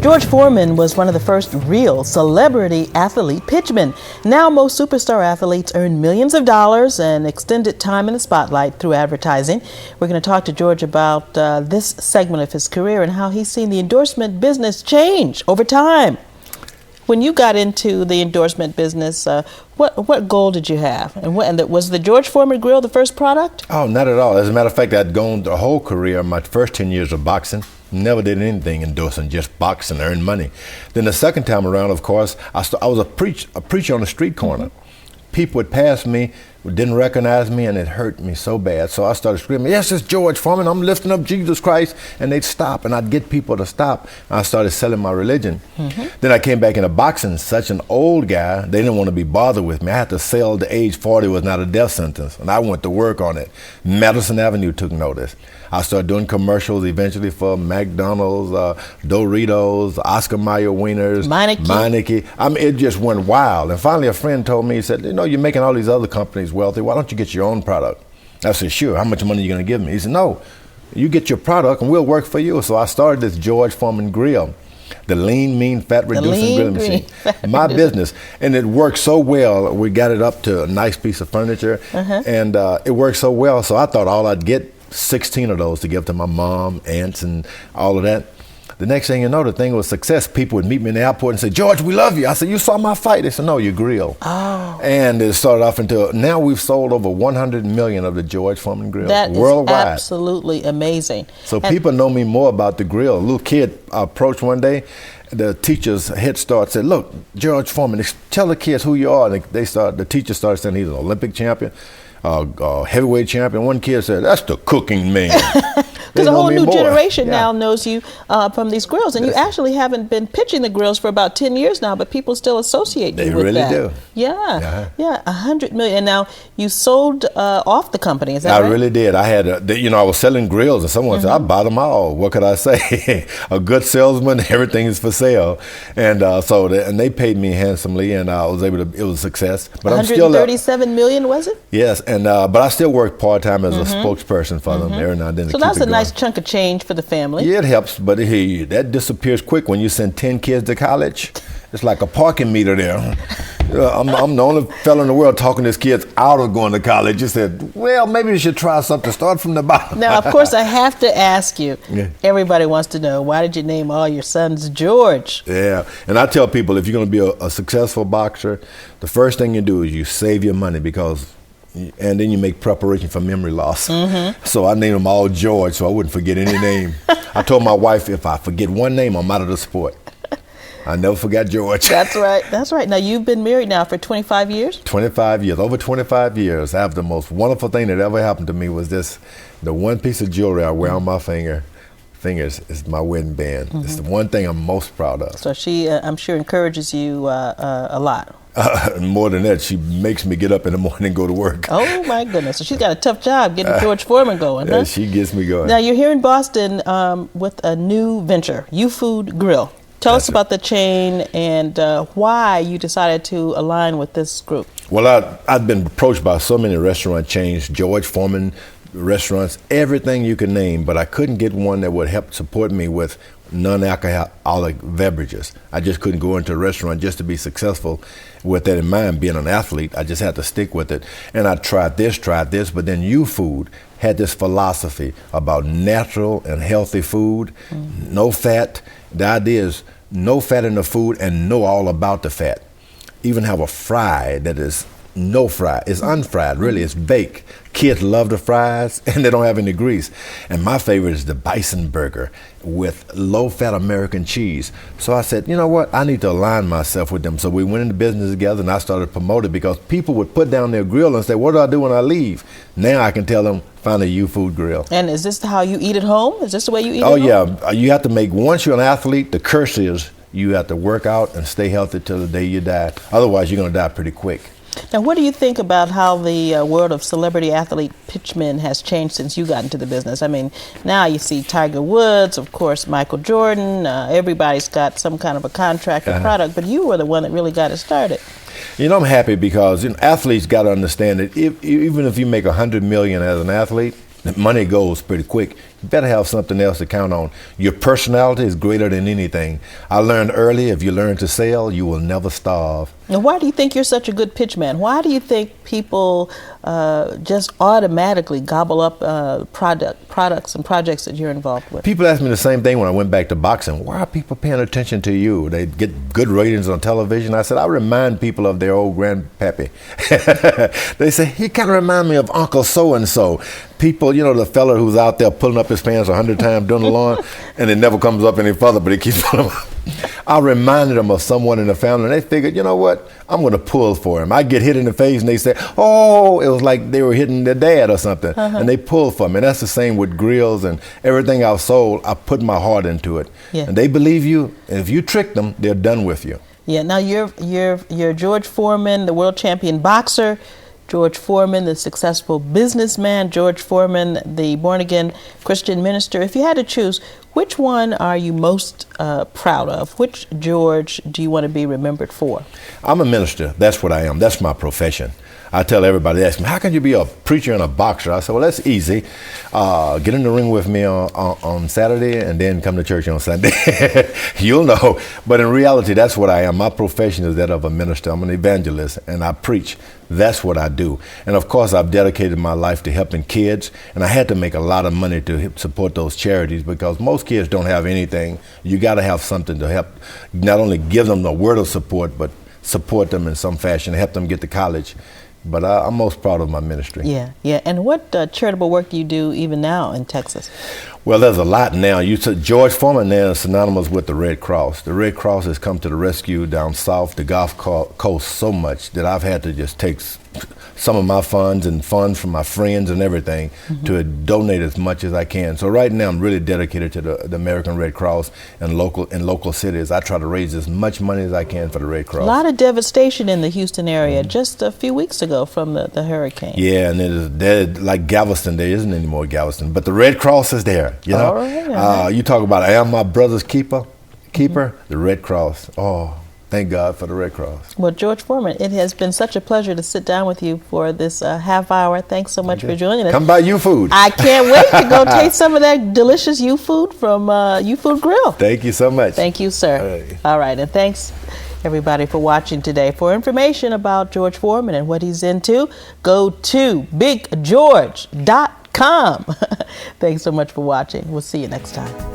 George Foreman was one of the first real celebrity athlete pitchmen. Now most superstar athletes earn millions of dollars and extended time in the spotlight through advertising. We're going to talk to George about this segment of his career and how he's seen the endorsement business change over time. When you got into the endorsement business, what goal did you have? And was the George Foreman grill the first product? Oh, not at all. As a matter of fact, I'd gone the whole career, my first 10 years of boxing, never did anything endorsing, just box and earn money. Then the second time around, of course, I was a preacher on the street corner. Mm-hmm. People would pass me, didn't recognize me, and it hurt me so bad. So I started screaming, "Yes, it's George Foreman, I'm lifting up Jesus Christ." And they'd stop, and I'd get people to stop. I started selling my religion. Mm-hmm. Then I came back into boxing, such an old guy, they didn't want to be bothered with me. I had to sell the age 40 was not a death sentence, and I went to work on it. Madison Avenue took notice. I started doing commercials eventually for McDonald's, Doritos, Oscar Mayer Wieners, Meineke. I mean, it just went wild. And finally a friend told me, he said, "You know, you're making all these other companies wealthy. Why don't you get your own product?" I said, "Sure. How much money are you going to give me?" He said, "No, you get your product and we'll work for you." So I started this George Foreman Grill, the lean, mean, fat reducing grilling machine. My business. And it worked so well. We got it up to a nice piece of furniture. And it worked so well. So I thought all I'd get 16 of those to give to my mom, aunts, and all of that. The next thing you know, the thing was success. People would meet me in the airport and say, "George, we love you." I said, "You saw my fight?" They said, "No, you grill." Oh. And it started off until now we've sold over 100 million of the George Foreman grill worldwide. That is absolutely amazing. So people know me more about the grill. A little kid approached one day. The teacher's head start said, "Look, George Foreman, tell the kids who you are." And the teacher started saying he's an Olympic champion, heavyweight champion. One kid said, "That's the cooking man." Because a whole new generation now knows you from these grills. And you actually haven't been pitching the grills for about 10 years now, but people still associate you with that. They really do. Yeah, 100 million. And now you sold off the company, is that right? I really did. I had, I was selling grills, and someone said, "I bought them all." What could I say? A good salesman, everything is for sale. And and they paid me handsomely, and I was able to, it was a success. But 137 million, was it? Yes, and but I still work part-time as a spokesperson for them every now and then. So that's a nice chunk of change for the family. Yeah, it helps, but that disappears quick when you send 10 kids to college. It's like a parking meter there. I'm the only fellow in the world talking these kids out of going to college. You said, "Well, maybe you should try something. Start from the bottom." Now, of course, I have to ask you, everybody wants to know, why did you name all your sons George? Yeah, and I tell people, if you're going to be a successful boxer, the first thing you do is you save your money, and then you make preparation for memory loss. So I named them all George so I wouldn't forget any name. I told my wife, if I forget one name, I'm out of the sport. I never forgot George. That's right. That's right. Now, you've been married now for 25 years? 25 years. Over 25 years. I have the most wonderful thing that ever happened to me was the one piece of jewelry I wear on my fingers is my wedding band. It's the one thing I'm most proud of. So she, I'm sure, encourages you a lot. More than that, she makes me get up in the morning and go to work. Oh, my goodness. So she's got a tough job getting George Foreman going, huh? Yeah, she gets me going. Now, you're here in Boston with a new venture, U-Food Grill. Tell us about the chain and why you decided to align with this group. Well, I've been approached by so many restaurant chains, George Foreman restaurants, everything you can name, but I couldn't get one that would help support me with non-alcoholic beverages. I just couldn't go into a restaurant just to be successful with that in mind. Being an athlete, I just had to stick with it. And I tried this, but then U-Food had this philosophy about natural and healthy food, no fat. The idea is no fat in the food and know all about the fat. Even have a fry that is no fry. It's unfried, really. It's baked. Kids love the fries, and they don't have any grease. And my favorite is the bison burger with low-fat American cheese. So I said, you know what? I need to align myself with them. So we went into business together, and I started promoting because people would put down their grill and say, "What do I do when I leave?" Now I can tell them, find a U-Food grill. And is this how you eat at home? Is this the way you eat at home? Oh, yeah. You have to once you're an athlete, the curse is you have to work out and stay healthy till the day you die. Otherwise, you're going to die pretty quick. Now, what do you think about how the world of celebrity athlete pitchmen has changed since you got into the business? I mean, now you see Tiger Woods, of course, Michael Jordan. Everybody's got some kind of a contract or product, but you were the one that really got it started. I'm happy because athletes got to understand that even if you make $100 million as an athlete, the money goes pretty quick. you better have something else to count on. Your personality is greater than anything. I learned early, if you learn to sell, you will never starve. Now, why do you think you're such a good pitchman? Why do you think people just automatically gobble up products and projects that you're involved with? People ask me the same thing when I went back to boxing. Why are people paying attention to you? They get good ratings on television. I said, I remind people of their old grandpappy. They say, he kind of remind me of Uncle so-and-so. People, you know, the fella who's out there pulling up his pants 100 times doing the lawn, and it never comes up any further, but he keeps pulling them up. I reminded them of someone in the family, and they figured, you know what, I'm going to pull for him. I get hit in the face, and they say, oh, it was like they were hitting their dad or something, and they pull for me. And that's the same with grills and everything I've sold. I put my heart into it, and they believe you. And if you trick them, they're done with you. Yeah. Now you're George Foreman, the world champion boxer. George Foreman, the successful businessman. George Foreman, the born-again Christian minister. If you had to choose, which one are you most proud of? Which George do you want to be remembered for? I'm a minister. That's what I am. That's my profession. I tell everybody, they ask me, how can you be a preacher and a boxer? I said, well, that's easy. Get in the ring with me on Saturday and then come to church on Sunday. You'll know. But in reality, that's what I am. My profession is that of a minister. I'm an evangelist, and I preach. That's what I do. And of course, I've dedicated my life to helping kids, and I had to make a lot of money to support those charities because most kids don't have anything. You got to have something to help not only give them the word of support, but support them in some fashion, help them get to college. But I'm most proud of my ministry. Yeah, yeah. And what charitable work do you do even now in Texas? Well, there's a lot now. You said George Foreman now is synonymous with the Red Cross. The Red Cross has come to the rescue down south, the Gulf Coast, so much that I've had to just take some of my funds and funds from my friends and everything to donate as much as I can. So right now I'm really dedicated to the American Red Cross and local cities. I try to raise as much money as I can for the Red Cross. A lot of devastation in the Houston area just a few weeks ago from the hurricane. Yeah, and there's like Galveston, there isn't any more Galveston, but the Red Cross is there. You know, you talk about I am my brother's keeper, the Red Cross. Oh, thank God for the Red Cross. Well, George Foreman, it has been such a pleasure to sit down with you for this half hour. Thanks so much for joining us. Come by U-Food. I can't wait to go taste some of that delicious U-Food from U-Food Grill. Thank you so much. Thank you, sir. All right, and thanks everybody for watching today. For information about George Foreman and what he's into, go to biggeorge.com. Thanks so much for watching. We'll see you next time.